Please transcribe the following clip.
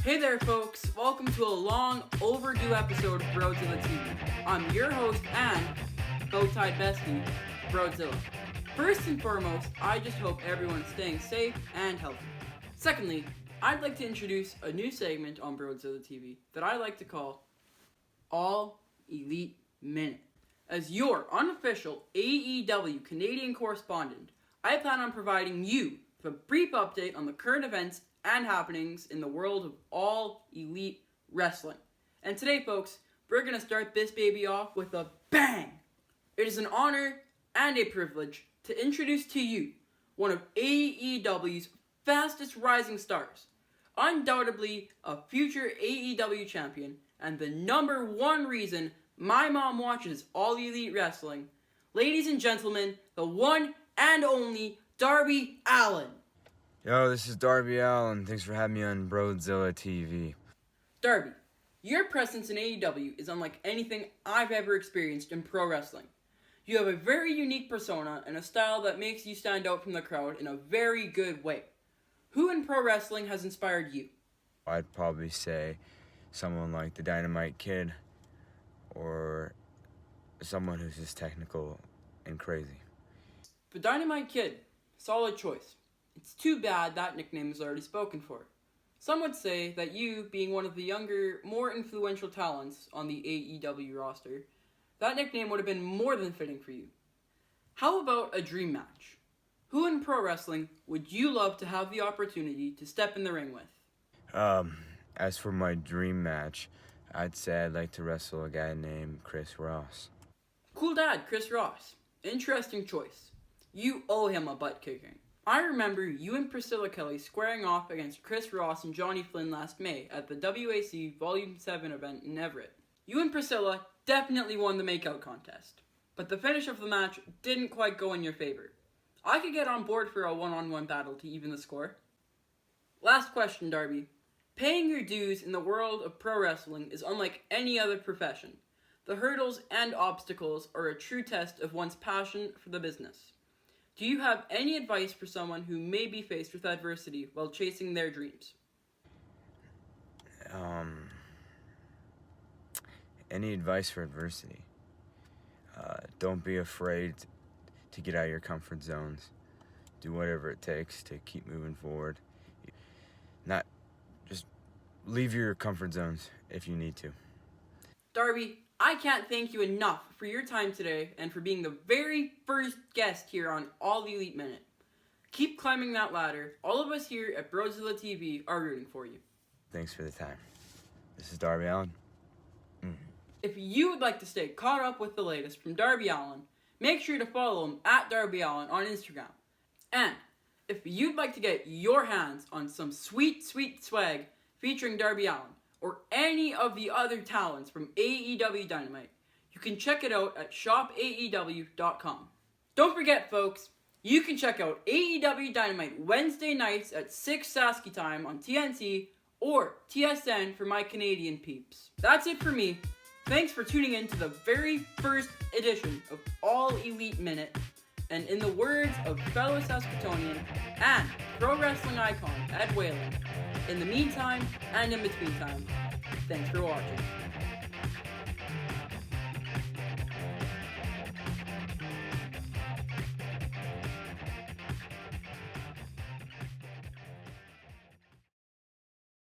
Hey there folks, welcome to a long overdue episode of Brodezilla TV. I'm your host and bow-tied bestie, Brodezilla. First and foremost, I just hope everyone's staying safe and healthy. Secondly, I'd like to introduce a new segment on Brodezilla TV that I like to call All Elite Minute. As your unofficial AEW Canadian correspondent, I plan on providing you with a brief update on the current events and happenings in the world of All Elite Wrestling. And today, folks, we're going to start this baby off with a bang! It is an honor and a privilege to introduce to you one of AEW's fastest rising stars, undoubtedly a future AEW champion, and the number one reason my mom watches All Elite Wrestling. Ladies and gentlemen, the one and only Darby Allin. Yo, this is Darby Allin. Thanks for having me on Brodezilla TV. Darby, your presence in AEW is unlike anything I've ever experienced in pro wrestling. You have a very unique persona and a style that makes you stand out from the crowd in a very good way. Who in pro wrestling has inspired you? I'd probably say someone like the Dynamite Kid or someone who's just technical and crazy. The Dynamite Kid, solid choice. It's too bad that nickname is already spoken for. Some would say that you, being one of the younger, more influential talents on the AEW roster, that nickname would have been more than fitting for you. How about a dream match? Who in pro wrestling would you love to have the opportunity to step in the ring with? As for my dream match, I'd say I'd like to wrestle a guy named Chris Ross. Cool dad, Chris Ross. Interesting choice. You owe him a butt kicking. I remember you and Priscilla Kelly squaring off against Chris Ross and Johnny Flynn last May at the WAC Volume 7 event in Everett. You and Priscilla definitely won the makeout contest, but the finish of the match didn't quite go in your favor. I could get on board for a one-on-one battle to even the score. Last question, Darby. Paying your dues in the world of pro wrestling is unlike any other profession. The hurdles and obstacles are a true test of one's passion for the business. Do you have any advice for someone who may be faced with adversity while chasing their dreams? Any advice for adversity? Don't be afraid to get out of your comfort zones. Do whatever it takes to keep moving forward. Just leave your comfort zones if you need to. Darby, I can't thank you enough for your time today and for being the very first guest here on All Elite Minute. Keep climbing that ladder. All of us here at Brodezilla TV are rooting for you. Thanks for the time. This is Darby Allin. If you would like to stay caught up with the latest from Darby Allin, make sure to follow him at Darby Allin on Instagram. And if you'd like to get your hands on some sweet, sweet swag featuring Darby Allin, or any of the other talents from AEW Dynamite, you can check it out at shopaew.com. Don't forget, folks, you can check out AEW Dynamite Wednesday nights at 6 Sasky time on TNT or TSN for my Canadian peeps. That's it for me. Thanks for tuning in to the very first edition of All Elite Minute. And in the words of fellow Saskatoonian and pro wrestling icon Ed Whalen, in the meantime and in between time, thanks for watching.